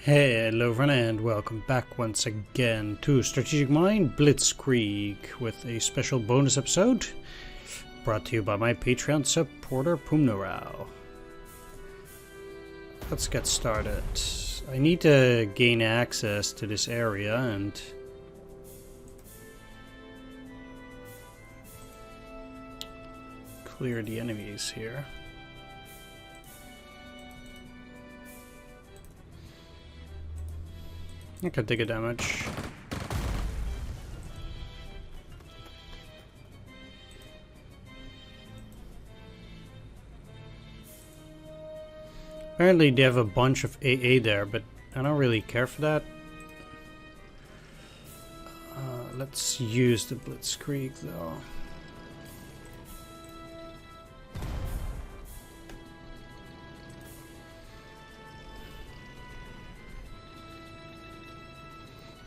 Hello everyone and welcome back once again to Strategic Mind Blitzkrieg with a special bonus episode brought to you by my Patreon supporter Pumnorao. Let's get started. I need to gain access to this area and clear the enemies here. I can take a damage. Apparently they have a bunch of AA there, but I don't really care for that. Let's use the Blitzkrieg though.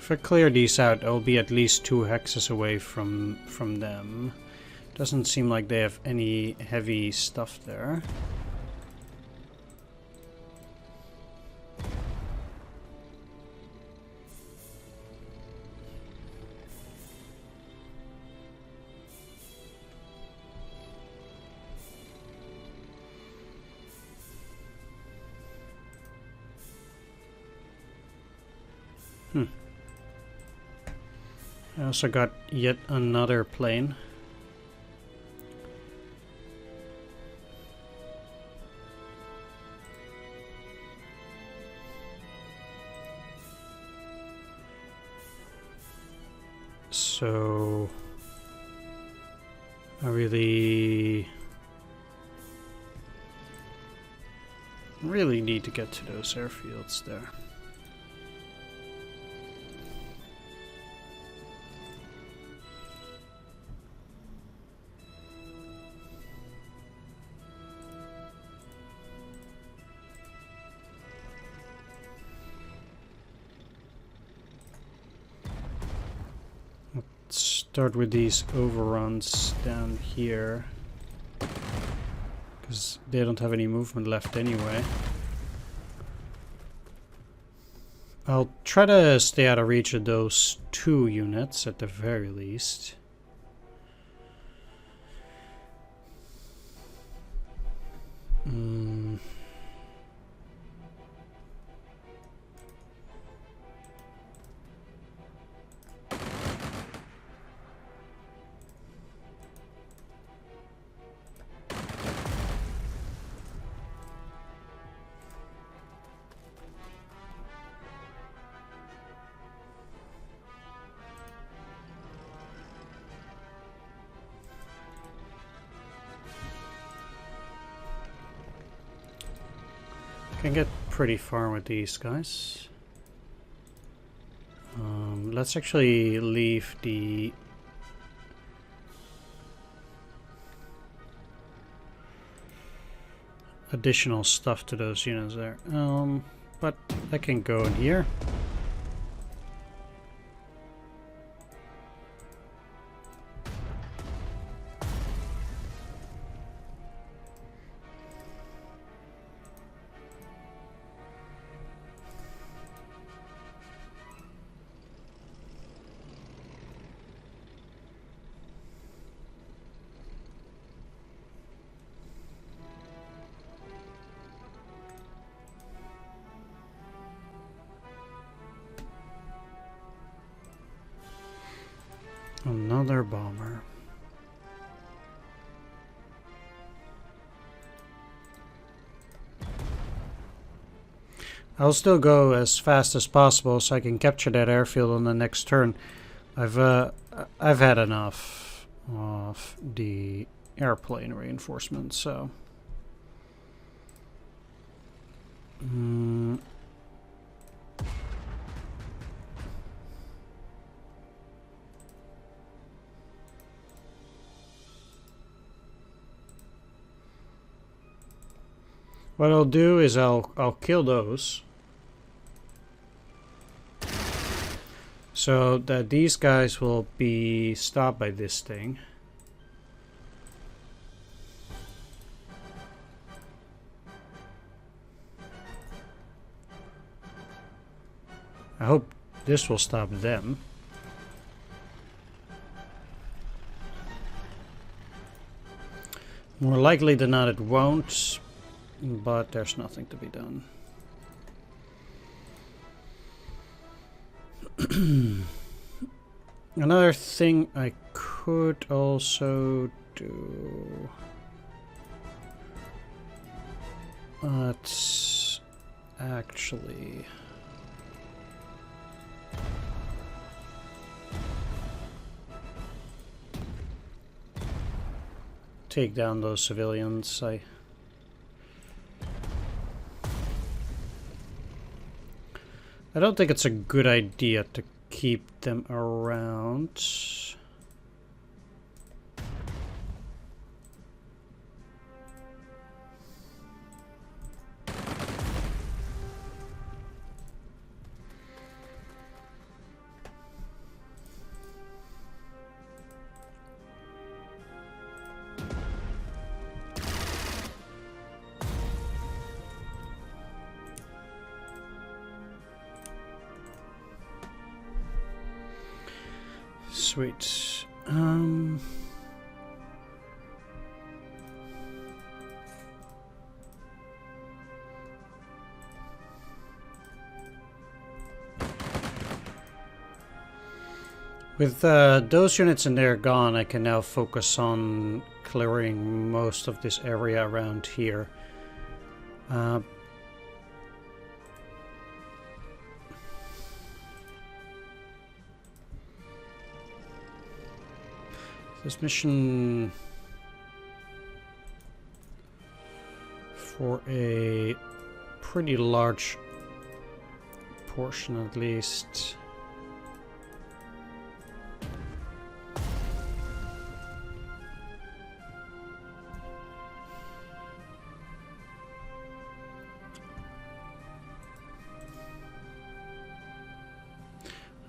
If I clear these out, I'll be at least 2 hexes away from them. Doesn't seem like they have any heavy stuff there. I also got yet another plane. So I really need to get to those airfields there. Start with these overruns down here because they don't have any movement left anyway. I'll try to stay out of reach of those 2 units at the very least. Can get pretty far with these guys. Let's actually leave the additional stuff to those units there. But I can go in here. Another bomber. I'll still go as fast as possible so I can capture that airfield on the next turn. I've had enough of the airplane reinforcements, so what I'll do is I'll kill those so that these guys will be stopped by this thing. I hope this will stop them. More likely than not it won't, but there's nothing to be done. Another thing I could also do, but actually take down those civilians. I don't think it's a good idea to keep them around. Sweet. With those units in there gone, I can now focus on clearing most of this area around here. This mission for a pretty large portion at least.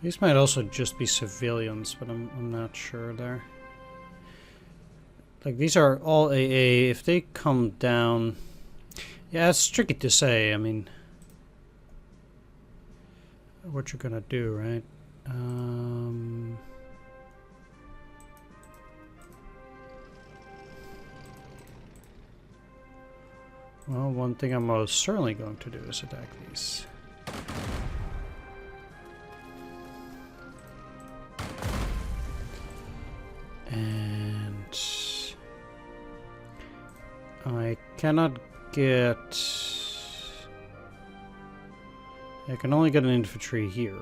These might also just be civilians, but I'm not sure there. Like, these are all AA. If they come down... Yeah, it's tricky to say. I mean... what you're gonna do, right? Well, one thing I'm most certainly going to do is attack these. And... I cannot get... I can only get an infantry here.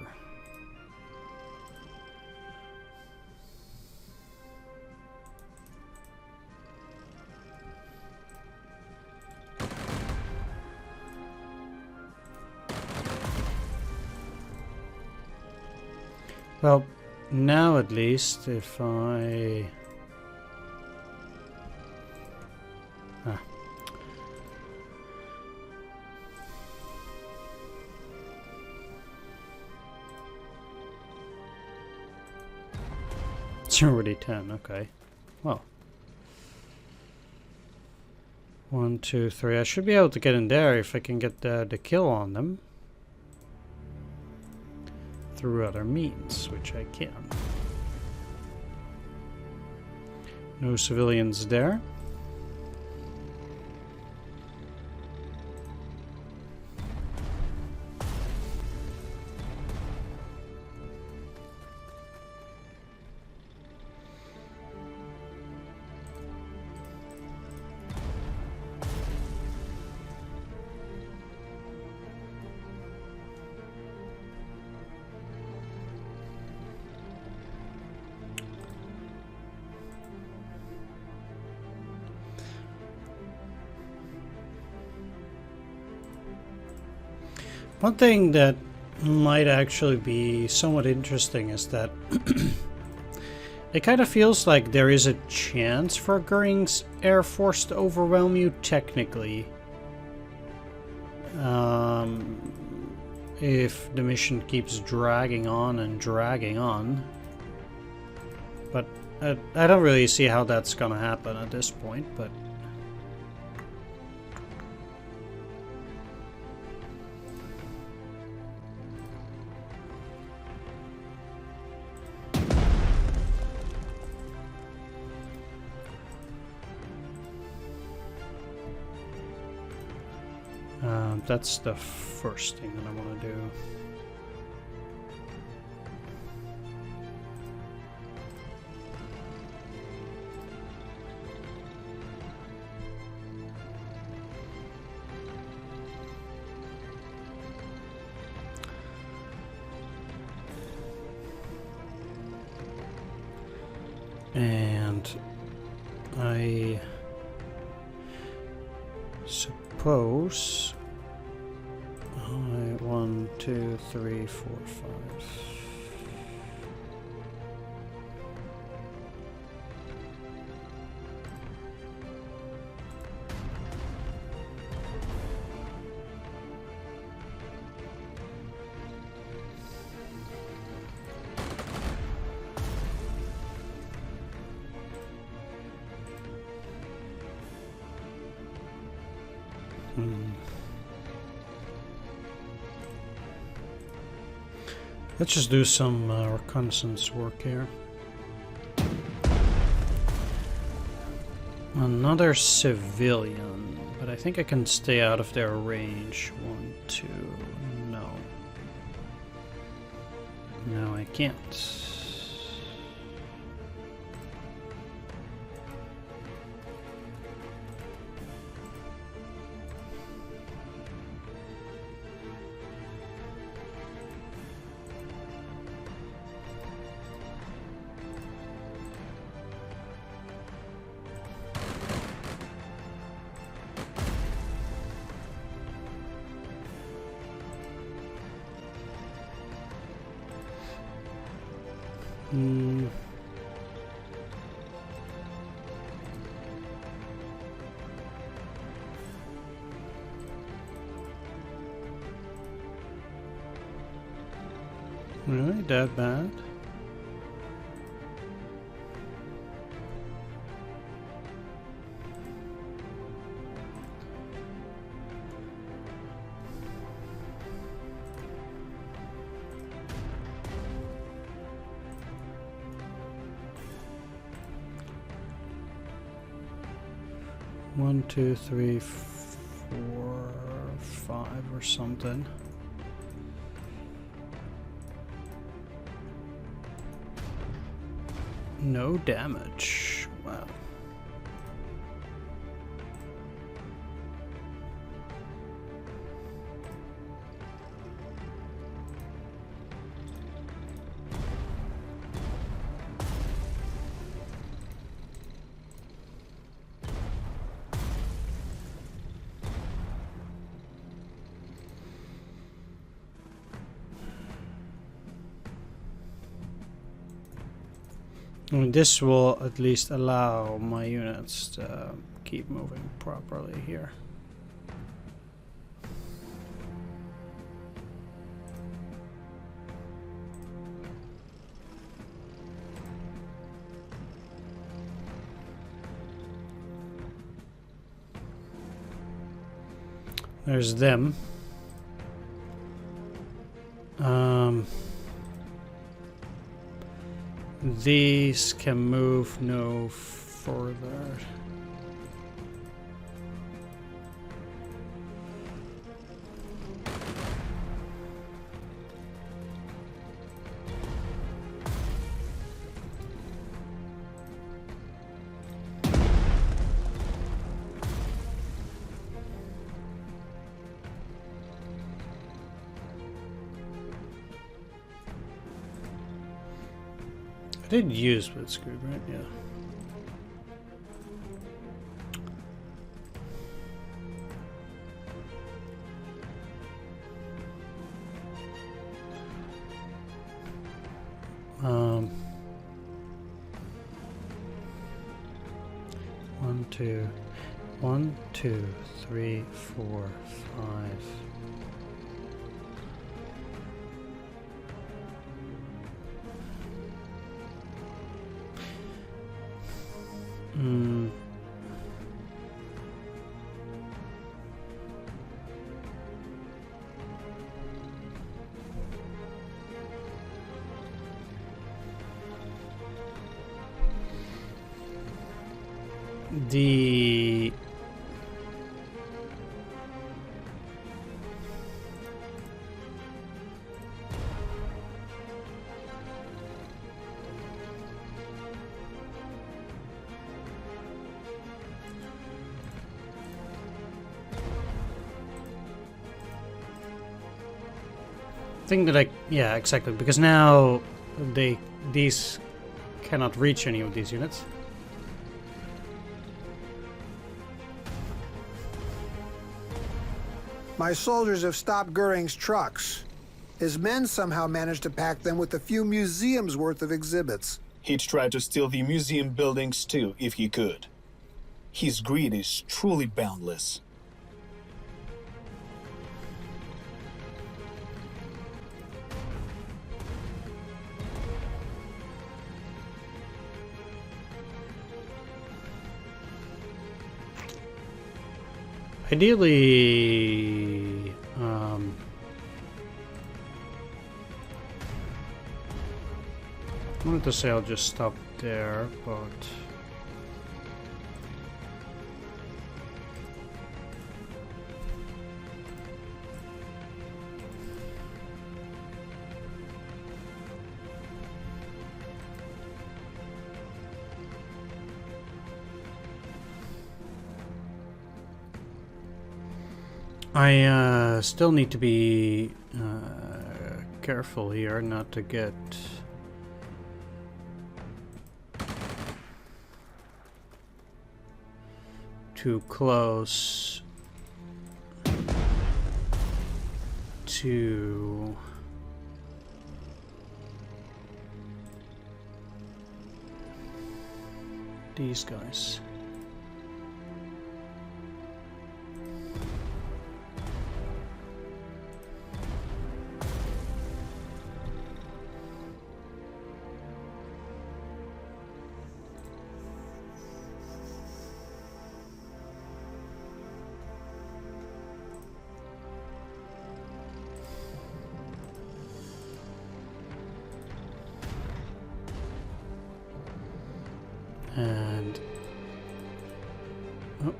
Well, now at least, if I... It's already 10, okay. Well. 1, 2, 3. I should be able to get in there if I can get the kill on them. Through other means, which I can. No civilians there. One thing that might actually be somewhat interesting is that it kind of feels like there is a chance for Goering's Air Force to overwhelm you technically. If the mission keeps dragging on and dragging on. But I don't really see how that's gonna happen at this point, but... That's the first thing that I want to do. And I suppose 1, 2, 3, 4, 5. Let's just do some reconnaissance work here. Another civilian, but I think I can stay out of their range. 1, 2, no. No, I can't. Really? That bad? One, 2, 3, 4, 5 or something. No damage. Wow. I mean, this will at least allow my units to keep moving properly here. There's them. These can move no further. I did use Blitzkrieg, right? Yeah. One, two, 3, 4, 5. think that yeah, exactly, because now these cannot reach any of these units. My soldiers have stopped Goering's trucks. His men somehow managed to pack them with a few museums worth of exhibits. He'd try to steal the museum buildings too, if he could. His greed is truly boundless. Ideally, I wanted to say I'll just stop there, but I still need to be careful here not to get too close to these guys. And oh.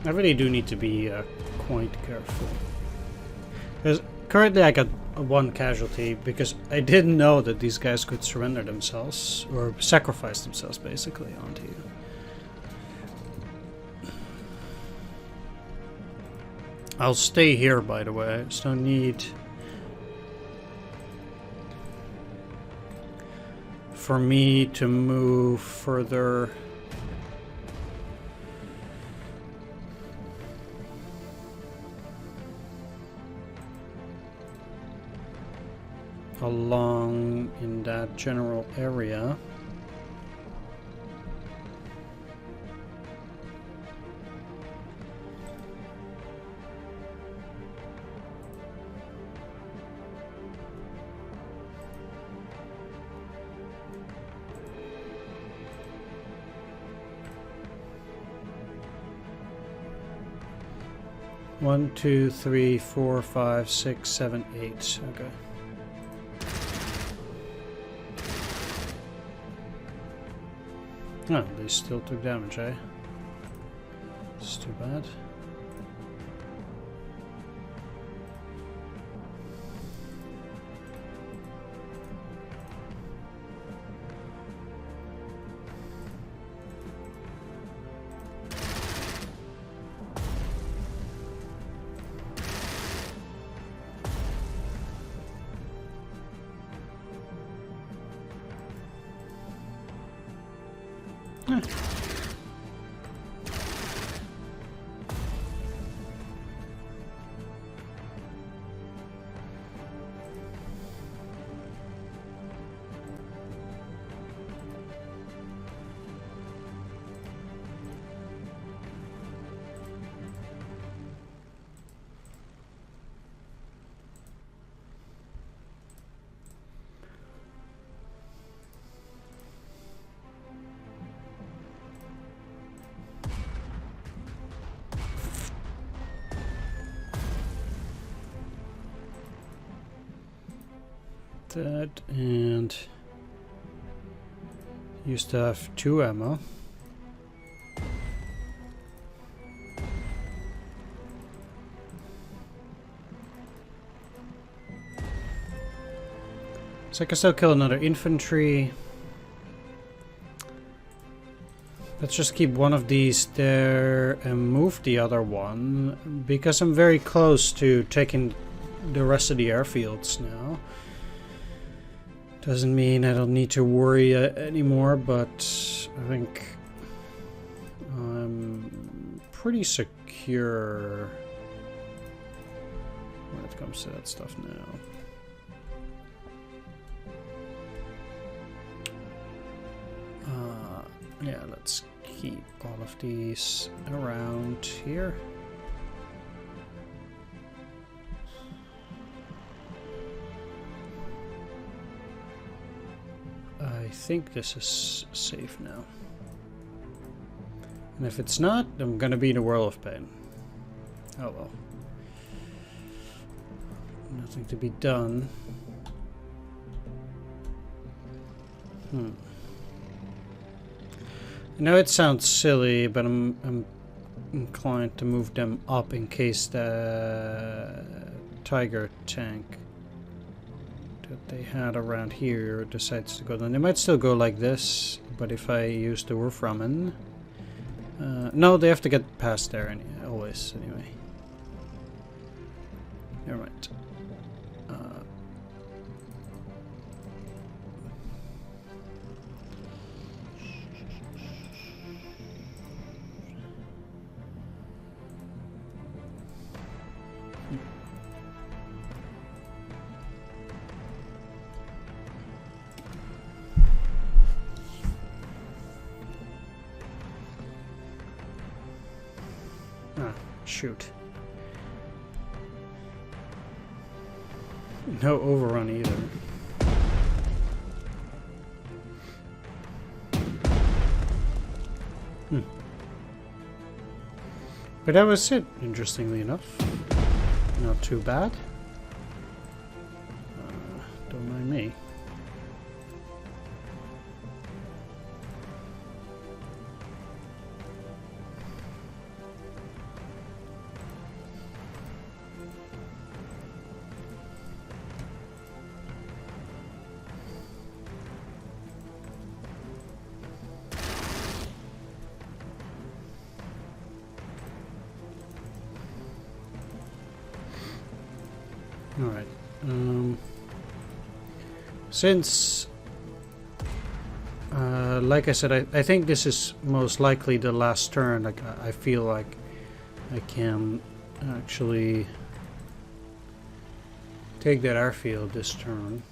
I really do need to be quite careful. Because currently I got one casualty because I didn't know that these guys could surrender themselves or sacrifice themselves basically onto you. I'll stay here, by the way. There's no need for me to move further. Along in that general area. One, two, three, four, five, six, seven, eight. Okay. Oh, they still took damage, eh? It's too bad. That and Used to have 2 ammo. So I can still kill another infantry. Let's just keep one of these there and move the other one, because I'm very close to taking the rest of the airfields now. Doesn't mean I don't need to worry anymore, but I think I'm pretty secure when it comes to that stuff now. Yeah, let's keep all of these around here. I think this is safe now. And if it's not, I'm gonna be in a world of pain. Oh well. Nothing to be done. I know it sounds silly, but I'm inclined to move them up in case the Tiger tank that they had around here decides to go down. They might still go like this, but if I use the Wolframen... no, they have to get past there always, anyway. Never mind. Shoot. No overrun either. But that was it, interestingly enough. Not too bad. Don't mind me. Alright, since, like I said, I think this is most likely the last turn. Like, I feel like I can actually take that airfield this turn.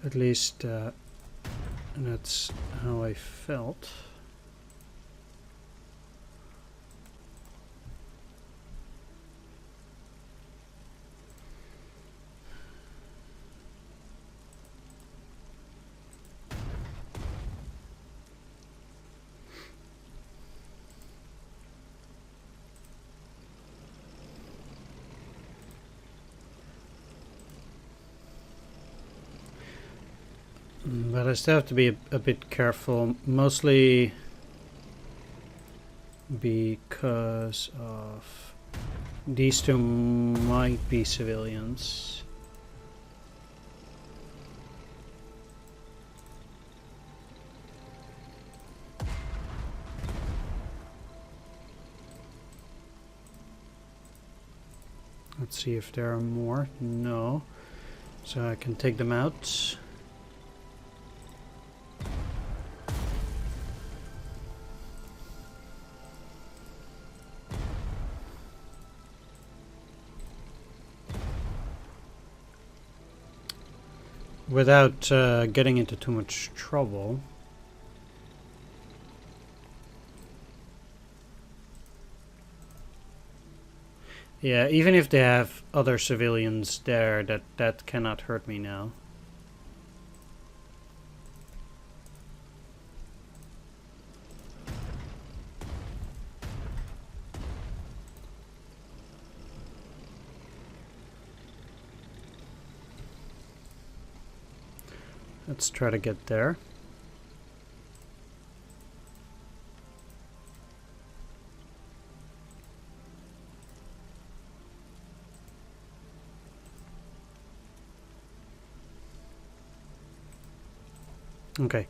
At least, that's how I felt. But I still have to be a bit careful, mostly because of these two might be civilians. Let's see if there are more. No. So I can take them out. Without getting into too much trouble. Yeah, even if they have other civilians there, that cannot hurt me now. Let's try to get there. Okay,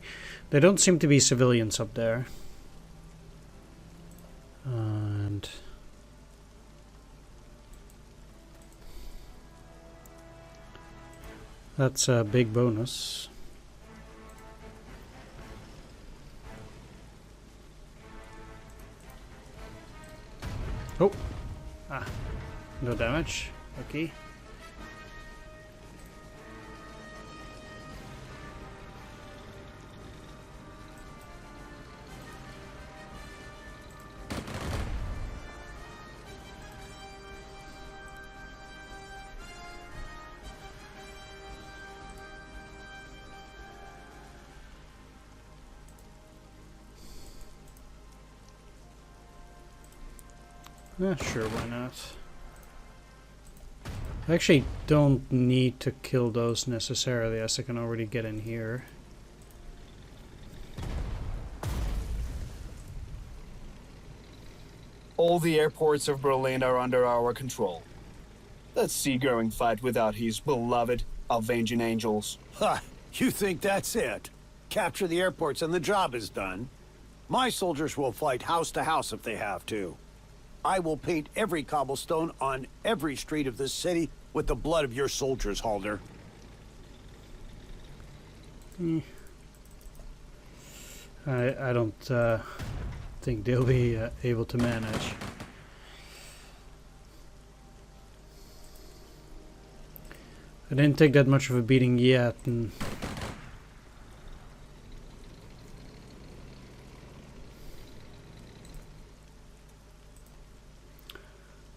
there don't seem to be civilians up there. And that's a big bonus. Oh, no damage. Okay. Yeah, sure, why not? I actually don't need to kill those necessarily, as I can already get in here. All the airports of Berlin are under our control. Let's see Goering fight without his beloved avenging angels. Ha! You think that's it? Capture the airports and the job is done. My soldiers will fight house to house if they have to. I will paint every cobblestone on every street of this city with the blood of your soldiers, Halder. I don't think they'll be able to manage. I didn't take that much of a beating yet, and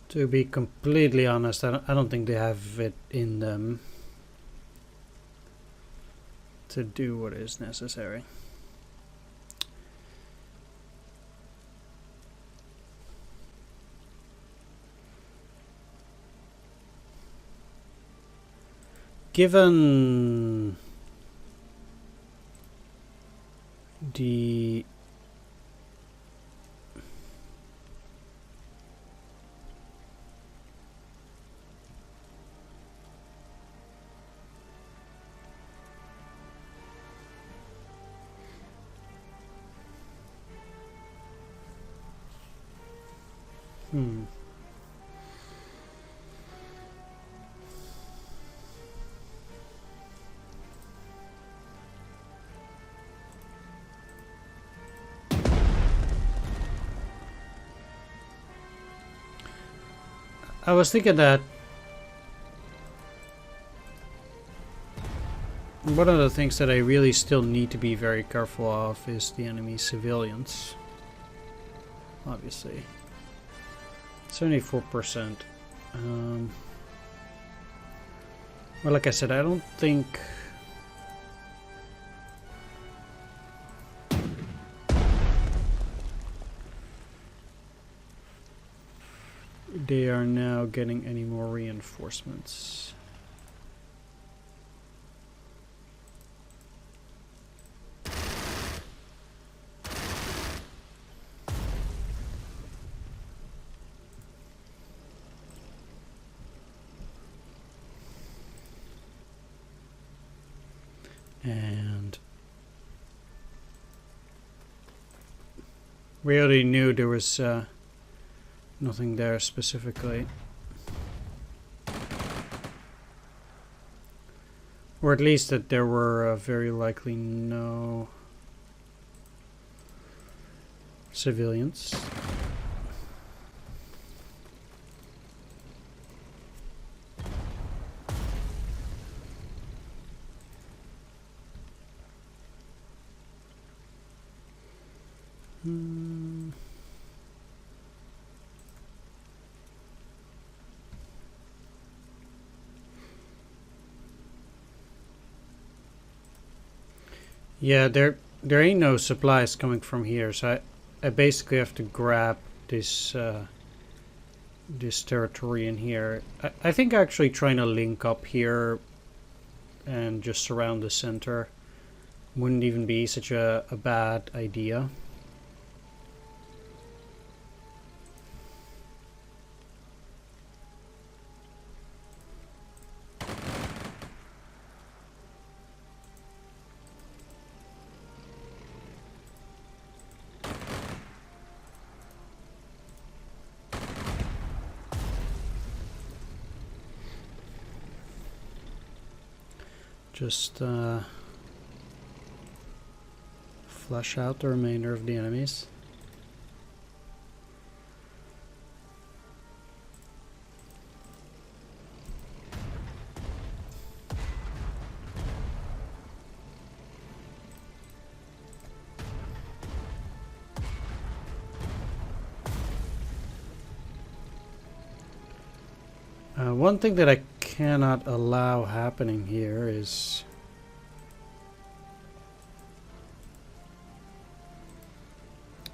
to be completely honest, I don't think they have it in them to do what is necessary. Given the I was thinking that one of the things that I really still need to be very careful of is the enemy civilians. Obviously. 74%. Well, like I said, I don't think they are now getting any more reinforcements. And we already knew there was nothing there specifically. Or at least that there were very likely no civilians. Yeah, there ain't no supplies coming from here, so I basically have to grab this this territory in here. I think actually trying to link up here and just surround the center wouldn't even be such a bad idea. Just flush out the remainder of the enemies. One thing that I cannot allow happening here is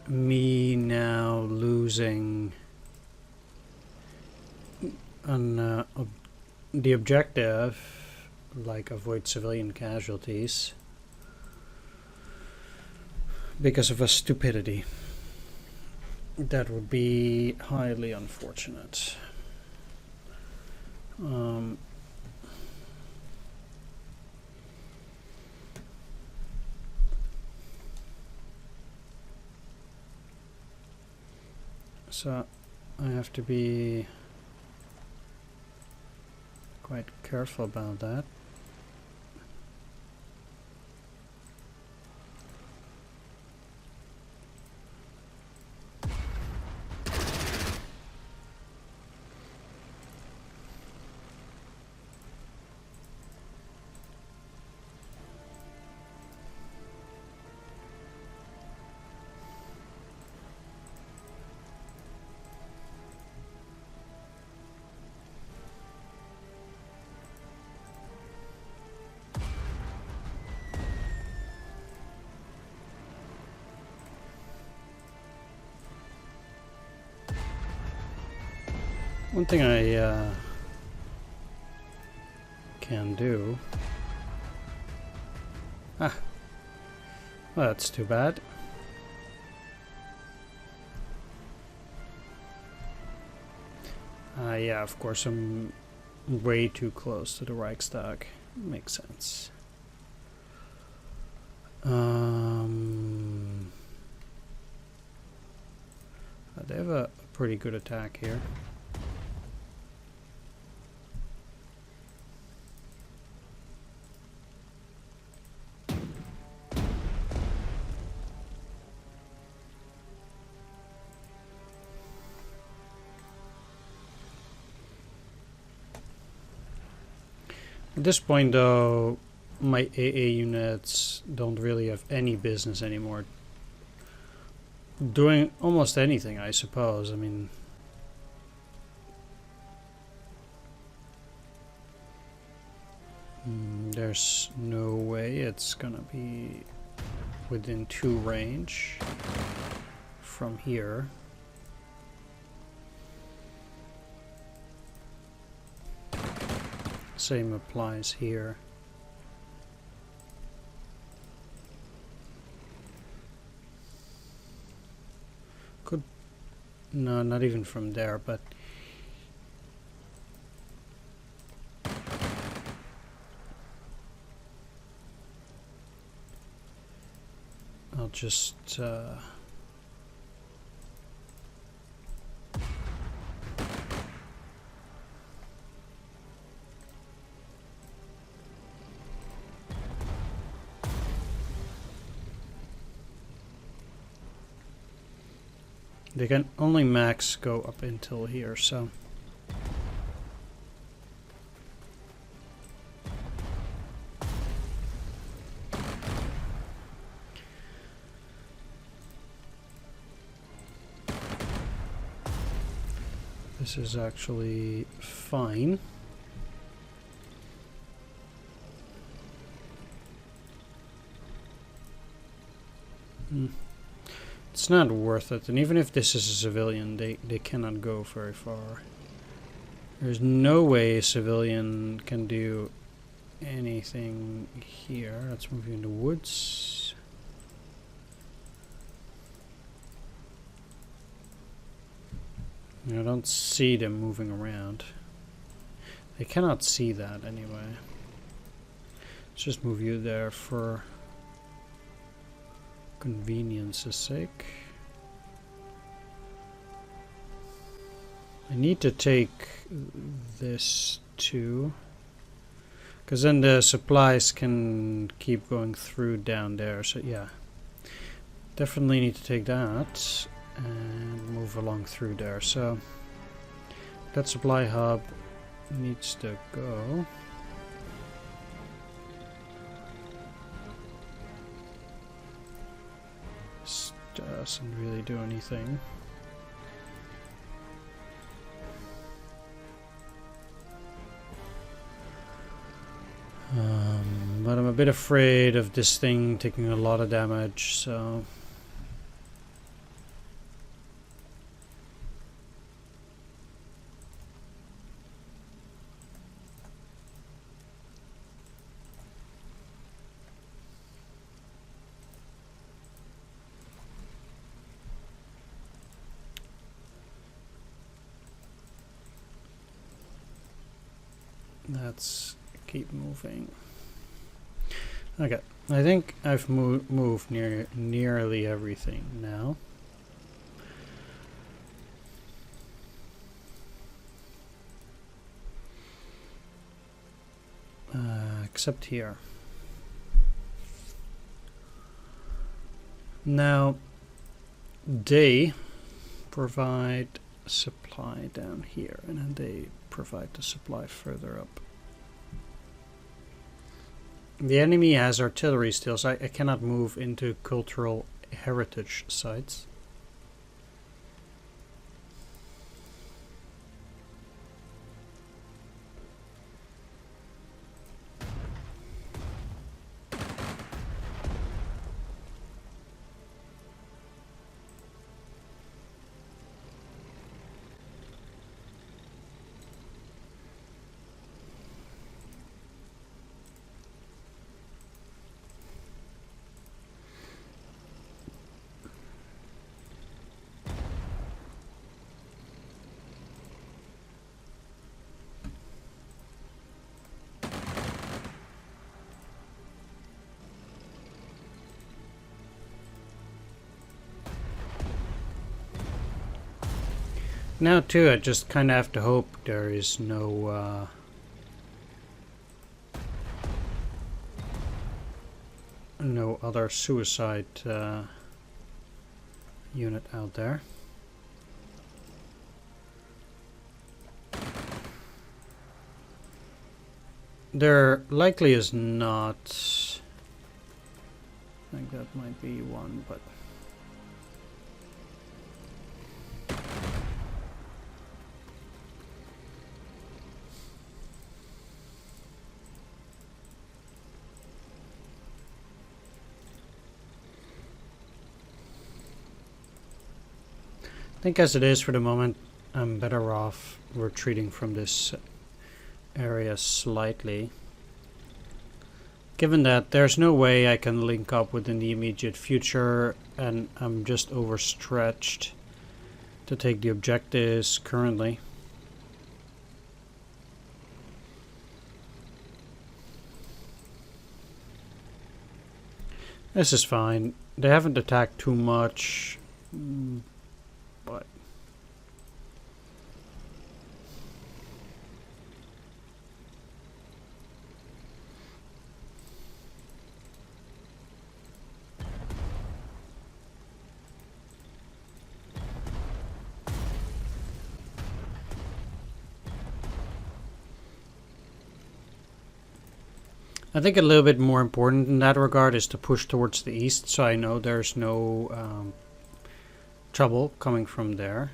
me now losing on the objective, like avoid civilian casualties, because of a stupidity. That would be highly unfortunate. So I have to be quite careful about that. One thing I can do... well, that's too bad. Yeah, of course I'm way too close to the Reichstag. Makes sense. They have a pretty good attack here. At this point, though, my AA units don't really have any business anymore doing almost anything, I suppose. I mean, there's no way it's gonna be within 2 range from here. Same applies here. Could... no, not even from there, but... I'll just... they can only max go up until here, so... this is actually fine. It's not worth it, and even if this is a civilian, they cannot go very far. There's no way a civilian can do anything here. Let's move you in the woods. I don't see them moving around. They cannot see that anyway. Let's just move you there for convenience's sake. I need to take this too, because then the supplies can keep going through down there. So yeah, definitely need to take that and move along through there. So that supply hub needs to go. This doesn't really do anything. But I'm a bit afraid of this thing taking a lot of damage, so... Let's keep moving. Okay, I think I've moved nearly everything now. Except here. Now, they provide supply down here, and then they provide the supply further up. The enemy has artillery still, so I cannot move into cultural heritage sites. Now too, I just kind of have to hope there is no no other suicide unit out there. There likely is not. I think that might be one, but. I think as it is for the moment, I'm better off retreating from this area slightly. Given that there's no way I can link up within the immediate future, and I'm just overstretched to take the objectives currently. This is fine. They haven't attacked too much. But I think a little bit more important in that regard is to push towards the east, so I know there's no trouble coming from there.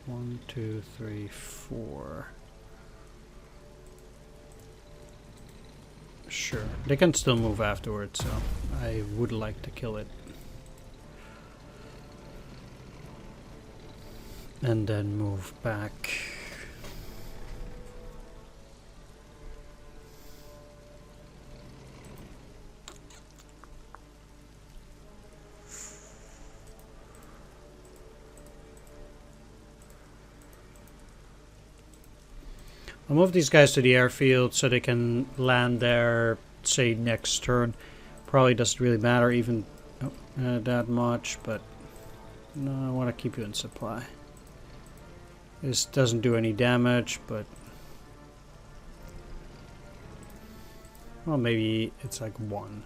1, 2, 3, 4. Sure, they can still move afterwards, so I would like to kill it. And then move back. I'll move these guys to the airfield so they can land there, say, next turn. Probably doesn't really matter even that much, but no, I want to keep you in supply. This doesn't do any damage, but... well, maybe it's like 1.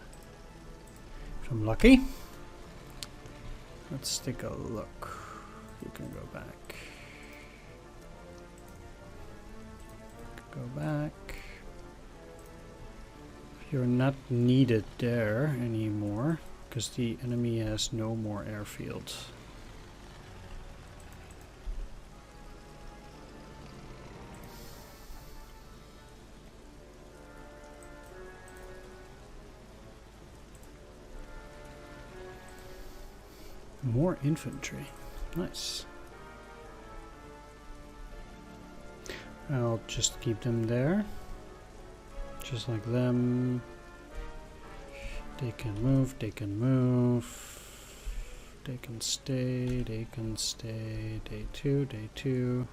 If I'm lucky. Let's take a look. You can go back. Go back. You're not needed there anymore, because the enemy has no more airfields. More infantry. Nice. I'll just keep them there. Just like them. They can move, they can move. They can stay, they can stay. Day 2, day 2.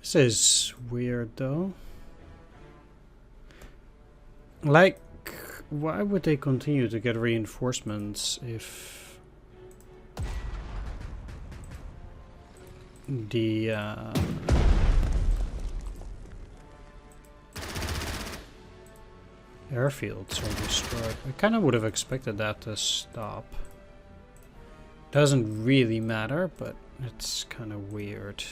This is weird though. Like, why would they continue to get reinforcements if the airfields are destroyed? I kind of would have expected that to stop. Doesn't really matter, but it's kind of weird.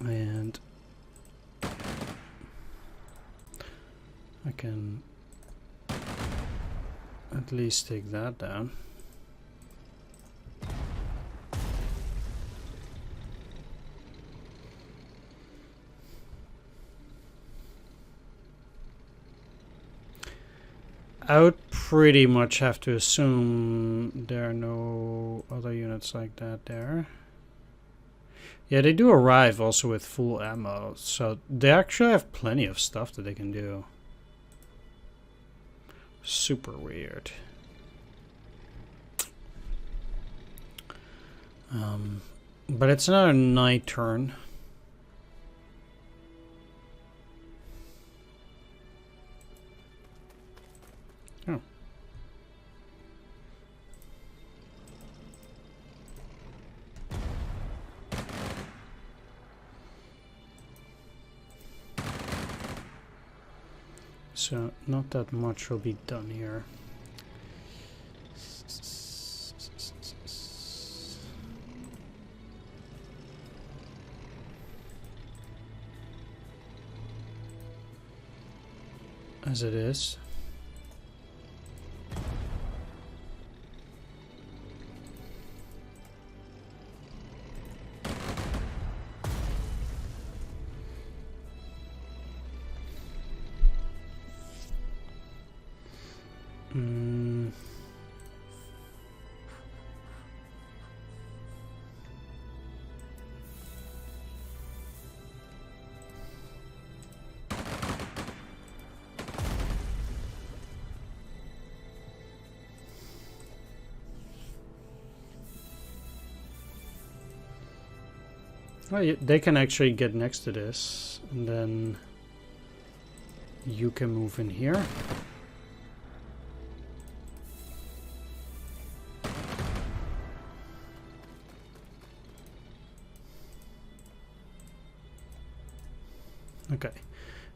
And I can at least take that down. I would pretty much have to assume there are no other units like that there. Yeah, they do arrive also with full ammo, so they actually have plenty of stuff that they can do. Super weird. But it's not a night turn. Oh. So not that much will be done here. As it is. Well, they can actually get next to this, and then you can move in here. Okay.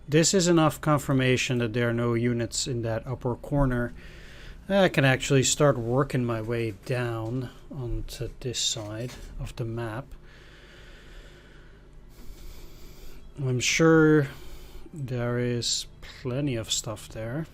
This is enough confirmation that there are no units in that upper corner. I can actually start working my way down onto this side of the map. I'm sure there is plenty of stuff there.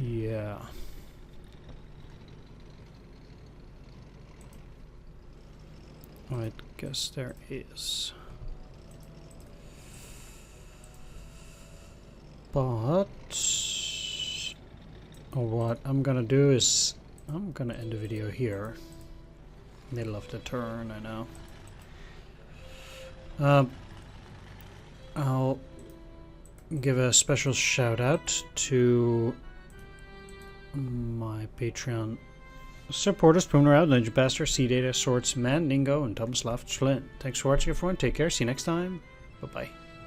Yeah. I guess there is. But what I'm gonna do is I'm gonna end the video here. Middle of the turn, I know. I'll give a special shout out to my Patreon supporters: Pooner Out, Ninja Bastard, Sea Data, Swordsman, Ningo, and Thomas Left Flint. Thanks for watching, everyone. Take care. See you next time. Bye bye.